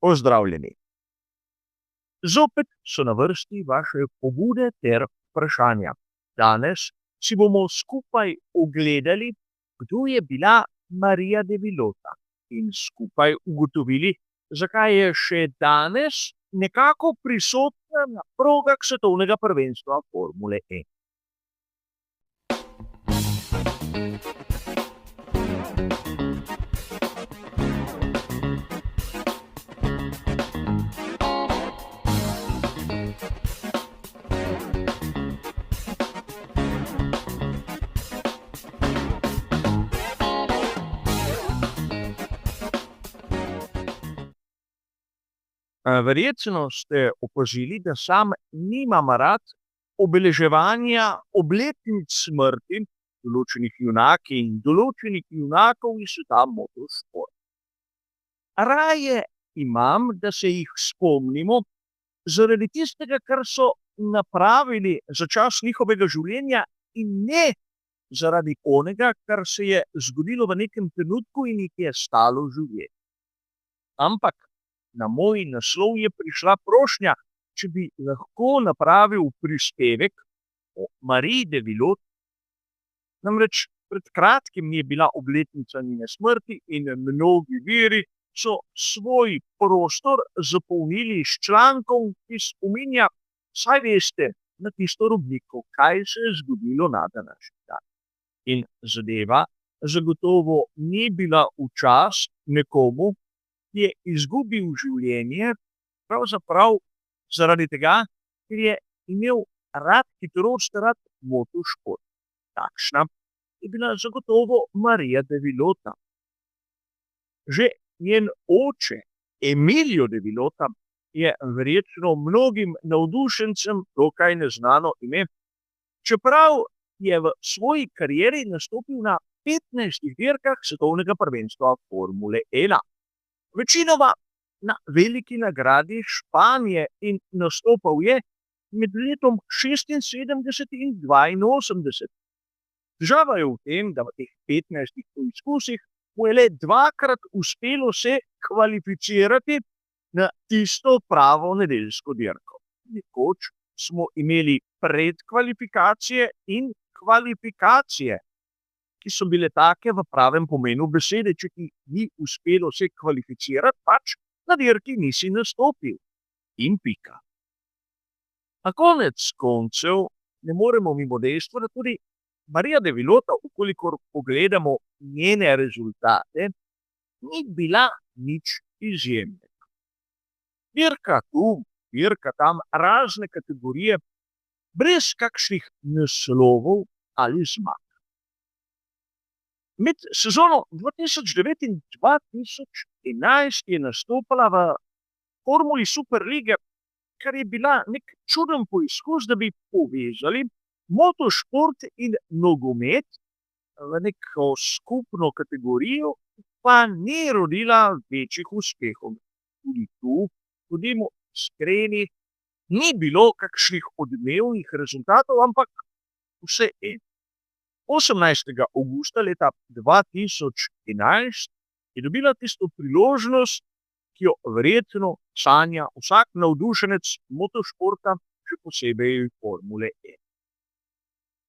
Pozdravljeni. Zopet so na vrsti vaše pobude ter vprašanja. Danes si bomo skupaj ogledali, kdo je bila Marija de Villota in skupaj ugotovili, zakaj je še danes nekako prisotna na progah svetovnega prvenstva Formule E. Verjetno ste opazili, da sam nimam rad obeleževanja obletnic smrti določenih junakov in določenih junakov iz sveta motošporta. Raje imam, da se jih spomnimo zaradi tistega, kar so napravili za čas njihovega življenja in ne zaradi onega, kar se je zgodilo v nekem trenutku in jih je stalo življenje. Ampak na moj naslov je prišla prošnja, če bi lahko napravil prispevek o Mariji de Villot. Namreč pred kratkim je bila obletnica njene smrti in mnogi viri so svoj prostor zapolnili s člankom, ki spominja, saj veste, na tisto rubriko, kaj se je zgodilo na današnji dan. In zadeva zagotovo ni bila v čast nekomu, ki je izgubil življenje, pravzaprav zaradi tega, ker je imel rad hitrost, rad motošport. Takšna je bila zagotovo Marija de Villota. Že njen oče, Emilio de Villota, je verjetno mnogim navdušencem dokaj neznano ime, čeprav je v svoji karieri nastopil na 15 dirkah svetovnega prvenstva Formule 1. Večinoma na veliki nagradi Španije in nastopal je med letom 76 in 82. Težava je v tem, da v teh 15 poizkusih mu je le dvakrat uspelo se kvalificirati na tisto pravo nedeljsko dirko. Nekoč smo imeli predkvalifikacije in kvalifikacije, ki so bile take v pravem pomenu besede, če ti ni uspelo se kvalificirati, pač na dirki nisi nastopil. In pika. A konec koncev ne moremo mimo dejstva, da tudi Marija de Villota, ukolikor pogledamo njene rezultate, ni bila nič izjemnega. Dirka tu, dirka tam, razne kategorije, brez kakšnih naslovov ali zmag. Med sezono 2009 in 2011 je nastopala v formuli Superlige, kar je bila nek čuden poizkus, da bi povezali motošport in nogomet v neko skupno kategorijo, pa ni rodila večjih uspehov. Tudi tu, bodimo iskreni, ni bilo kakšnih odmevnih rezultatov, ampak vseeno. 18. avgusta leta 2011 je dobila tisto priložnost, ki jo verjetno sanja vsak navdušenec motošporta, še posebej Formule E.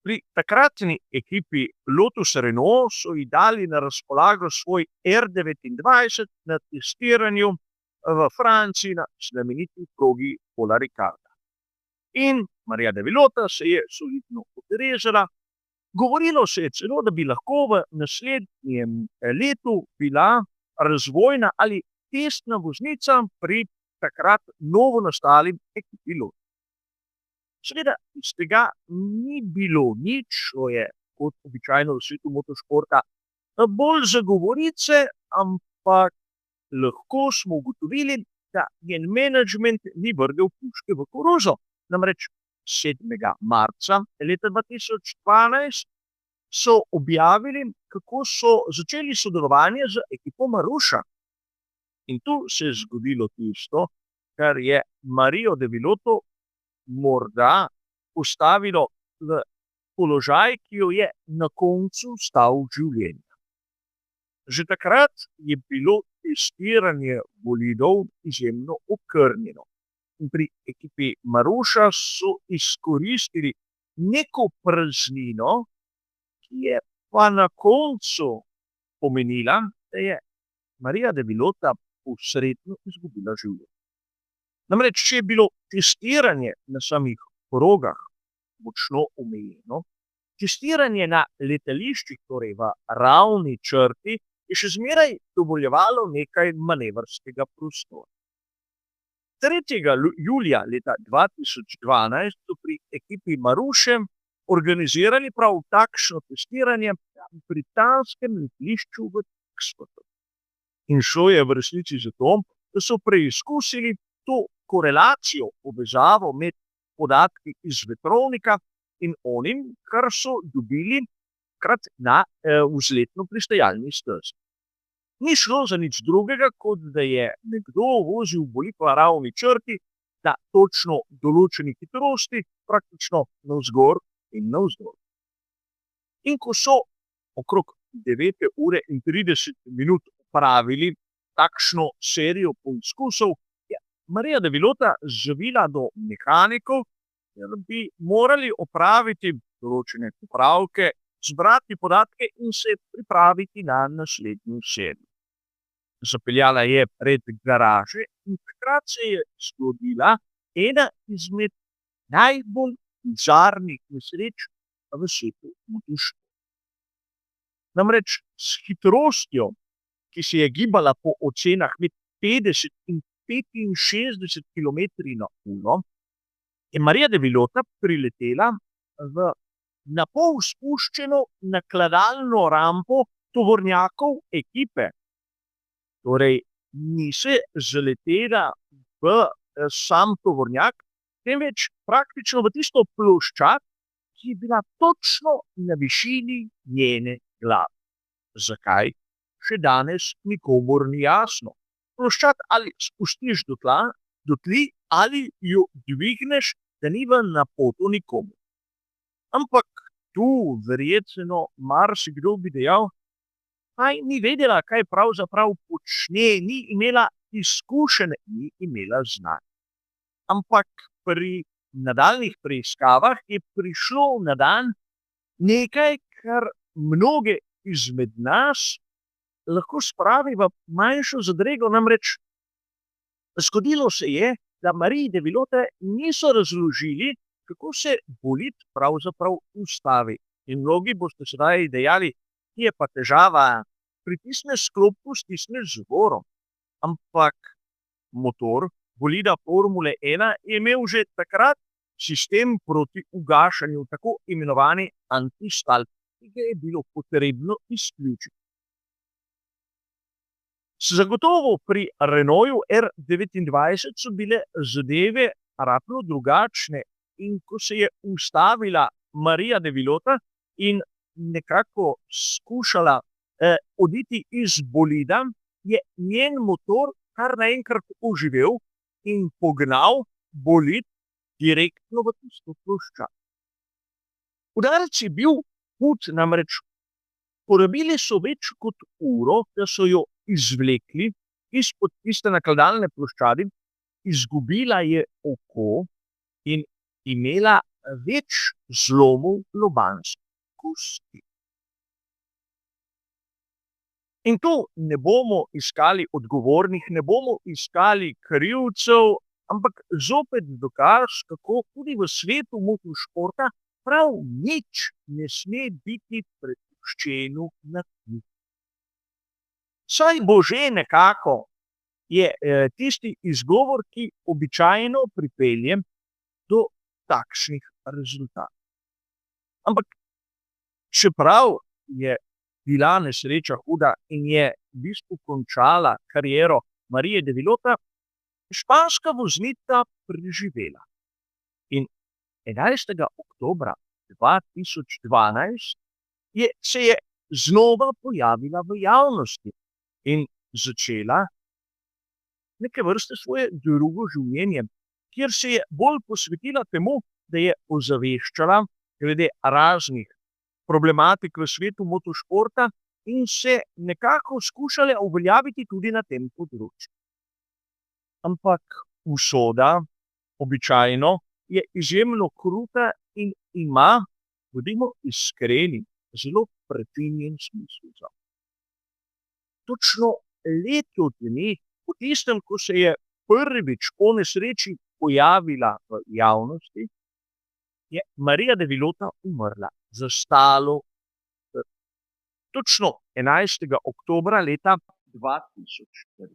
Pri takratni ekipi Lotus Renault so ji dali na razpolago svoj R29 na testiranju v Franciji na znameniti progi Paula Ricarda. In Marija de Villota se je solidno odrezala. Govorilo se je celo, da bi lahko v naslednjem letu bila razvojna ali testna voznica pri takrat novo nastalim ekipi Lotus. Seveda iz tega ni bilo nič, to je kot običajno v svetu motošporta bolj za govorice, ampak lahko smo ugotovili, da njen menedžment ni vrgel puške v koruzo. Namreč 7. marca leta 2012 so objavili, kako so začeli sodelovanje z ekipo Marusha. In tu se je zgodilo tisto, kar je Marijo de Villoto morda postavilo v položaj, ki jo je na koncu stal življenja. Že takrat je bilo testiranje bolidov izjemno okrnjeno. In pri ekipi Maruša so izkoristili neko praznino, ki je pa na koncu pomenila, da je Marija de Villota posredno izgubila življenje. Namreč, če je bilo testiranje na samih progah močno omejeno, testiranje na letališčih, torej v ravni črti, je še zmeraj dovoljevalo nekaj manevrskega prostora. 3. julija leta 2012 so pri ekipi Maruše organizirali prav takšno testiranje na britanskem letališču v Oxfordu. In šlo je v resnici za to, da so preizkusili to korelacijo, povezavo med podatki iz vetrovnika in onim, kar so dobili krat na vzletno pristajalni stezi. Ni šlo za nič drugega, kot da je nekdo vozil bolid po ravni črti na točno določeni hitrosti, praktično navzgor in navzdol. In ko so okrog 9:30 opravili takšno serijo poizkusov, je Marija de Villota zavila do mehanikov, da bi morali opraviti določene popravke, zbrati podatke in se pripraviti na naslednjo serijo. Zapeljala je pred garaže in takrat se je zgodila ena izmed najbolj bizarnih nesreč v svetu motošporta. Namreč s hitrostjo, ki se je gibala po ocenah med 50 in 65 km/h, je Marija de Villota priletela v napol spuščeno nakladalno rampo tovornjakov ekipe. Torej, ni se zaletela v sam tovornjak, temveč praktično v tisto ploščad, ki je bila točno na višini njene glave. Zakaj? Še danes nikomur ni jasno. Ploščad ali spustiš do tli, ali jo dvigneš, da ni v napoto nikomu. Ampak tu verjetno marsikdo bi dejal, kaj ni vedela, kaj pravzaprav počne, ni imela izkušenj, ni imela znanja. Ampak pri nadaljnjih preiskavah je prišlo na dan nekaj, kar mnoge izmed nas lahko spravi v manjšo zadrego. Namreč zgodilo se je, da Mariji de Villote niso razložili, kako se bolid pravzaprav ustavi. In mnogi boste sedaj dejali, ki je pa težava, pritisneš sklopko, stisneš z zvorom. Ampak motor bolida Formule 1 je imel že takrat sistem proti ugašanju, tako imenovani antistalk, ki ga je bilo potrebno izključiti. Zagotovo pri Renaultu R29 so bile zadeve rahlo drugačne. In ko se je ustavila Marija de Villota in nekako skušala oditi iz bolida, je njen motor kar naenkrat oživel in pognal bolid direktno v tisto ploščad. Udarec je bil hud, namreč porabili so več kot uro, da so jo izvlekli izpod tiste nakladalne ploščadi, izgubila je oko in imela več zlomov lobanskih kosti. In tu ne bomo iskali odgovornih, ne bomo iskali krivcev, ampak zopet dokaz, kako tudi v svetu motošporta prav nič ne sme biti prepuščeno naključju. Saj bo že nekako, je tisti izgovor, ki običajno pripelje do takšnih rezultatov. Ampak čeprav je bila nesreča huda in je v bistvu končala kariero Marije de Villota, španska voznica preživela. In 11. oktobra 2012 se je znova pojavila v javnosti in začela neke vrste svoje drugo življenje, kjer se je bolj posvetila temu, da je ozaveščala glede raznih problematik v svetu motošporta in se nekako skušale uveljaviti tudi na tem področju. Ampak usoda, običajno, je izjemno kruta in ima, bodimo iskreni, zelo prefinjen smisel zanj. Točno leto dni po tistem, ko se je prvič po nesreči pojavila v javnosti, je Marija de Villota umrla za stalo smrt. Točno 11. oktobra leta 2014.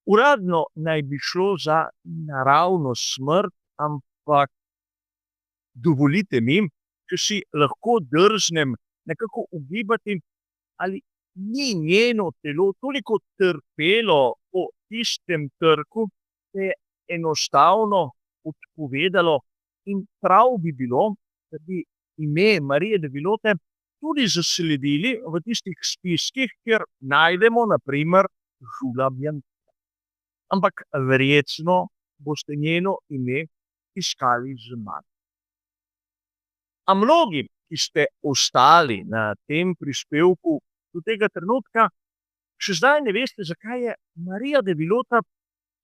Uradno naj bi šlo za naravno smrt, ampak dovolite mi, če si lahko drznem nekako ugibati, ali ni njeno telo toliko trpelo po tistem trku, da je enostavno odpovedalo, in prav bi bilo, da bi ime Marije de Villote tudi zasledili v tistih spiskih, kjer najdemo na primer Jules Bianchon. Ampak verjetno boste njeno ime iskali z manj. A mnogi, ki ste ostali na tem prispevku do tega trenutka, še zdaj ne veste, zakaj je Marija de Villota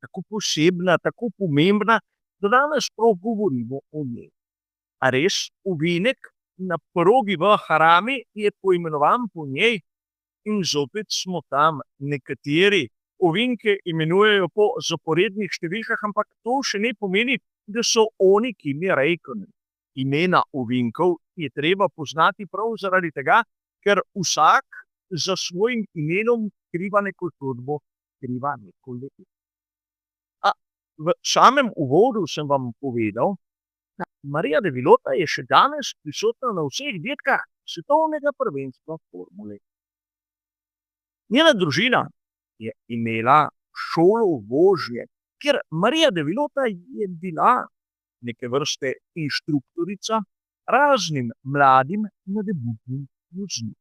tako posebna, tako pomembna, da danes prav govorimo o njej. A res ovinek na progi v Harami je poimenovan po njej? In zopet smo tam. Nekateri ovinke imenujejo po zaporednih številkah, ampak to še ne pomeni, da so oni Kimi Räikkönen. Imena ovinkov je treba poznati prav zaradi tega, ker vsak za svojim imenom skriva neko zgodbo, skriva neko legendo. V samem uvodu sem vam povedal, da Marija de Villota je še danes prisotna na vseh dirkah svetovnega prvenstva Formule 1. Njena družina je imela šolo vožnje, kjer Marija de Villota je bila neke vrste inštruktorica raznim mladim nadebudnim voznikom.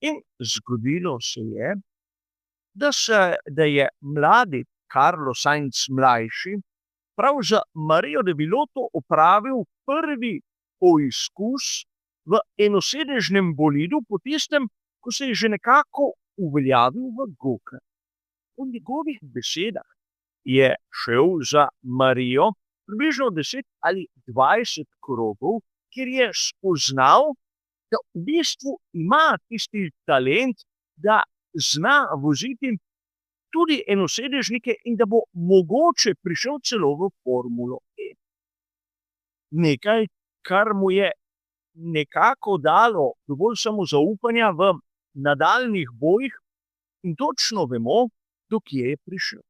In zgodilo se je, da je mladi Carlos Sainz mlajši prav za Marijo de Villoto opravil prvi poizkus v enosedežnem bolidu po tistem, ko se je že nekako uveljavil v gokartu. Po njegovih besedah je šel za Marijo približno 10 ali 20 krogov, kjer je spoznal, da v bistvu ima tisti talent, da zna voziti tudi enosedežnike in da bo mogoče prišel celo v Formulo 1. Nekaj, kar mu je nekako dalo dovolj samozaupanja v nadaljnjih bojih, in točno vemo, do kje je prišel.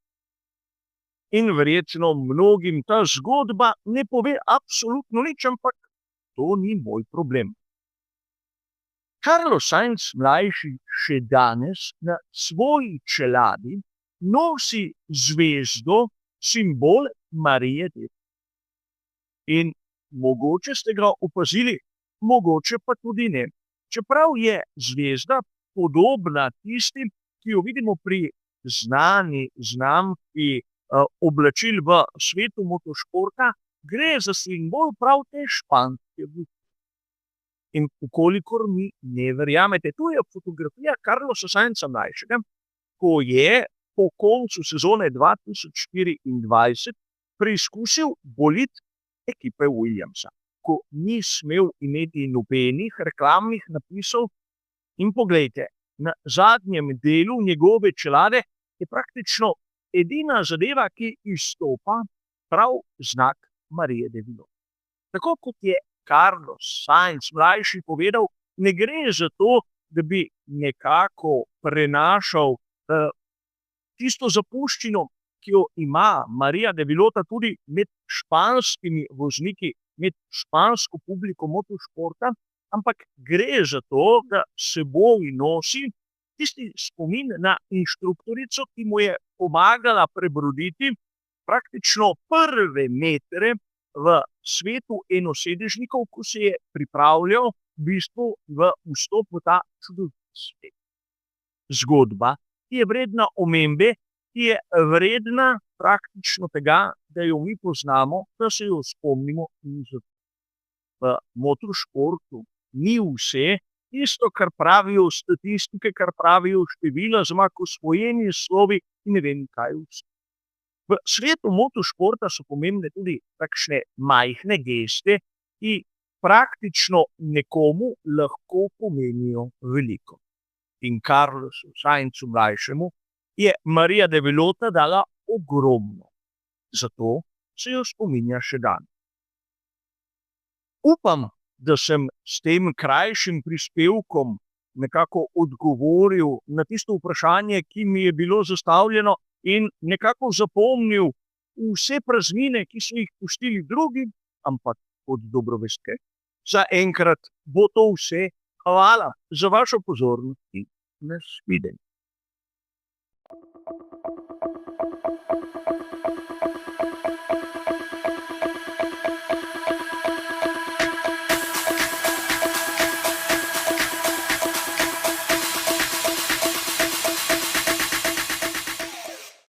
In verjetno mnogim ta zgodba ne pove absolutno nič, ampak to ni moj problem. Carlos Sainz mlajši še danes na svoji čeladi nosi zvezdo, simbol Marije de Villota. In mogoče ste ga opazili, mogoče pa tudi ne. Čeprav je zvezda podobna tistim, ki jo vidimo pri znani znamki oblačil v svetu motošporta, gre za simbol prav te španske vozile. In vkolikor mi ne verjamete, tu je fotografija Carlosa Sainza mlajšega, ko je po koncu sezone 2024 preizkusil bolid ekipe Williamsa, ko ni smel imeti nobenih reklamnih napisov. In poglejte, na zadnjem delu njegove čelade je praktično edina zadeva, ki izstopa, prav znak Marije de Villota. Tako kot je Carlos Sainz mlajši povedal, ne gre za to, da bi nekako prenašal tisto zapuščino, ki jo ima Marija de Villota tudi med španskimi vozniki, med špansko publiko motošporta, ampak gre za to, da seboj nosi tisti spomin na inštruktorico, ki mu je pomagala prebroditi praktično prve metre v svetu enosedežnikov, ko se je pripravljal v bistvu v vstop v ta čudovit svet. Zgodba, ki je vredna omembe, ki je vredna praktično tega, da jo mi poznamo, da se jo spomnimo in zato. V motošportu ni vse tisto, kar pravijo statistike, kar pravijo števila, zmag osvojeni slovi in ne vem kaj vse. V svetu motošporta so pomembne tudi takšne majhne geste, ki praktično nekomu lahko pomenijo veliko. In Carlosu Sainzu mlajšemu je Marija de Villota dala ogromno. Zato se jo spominja še danes. Upam, da sem s tem krajšim prispevkom nekako odgovoril na tisto vprašanje, ki mi je bilo zastavljeno, in nekako zapomnil vse praznine, ki so jih pustili drugi, ampak od dobro veste. Zaenkrat bo to vse. Hvala za vašo pozornost in nasvidenje.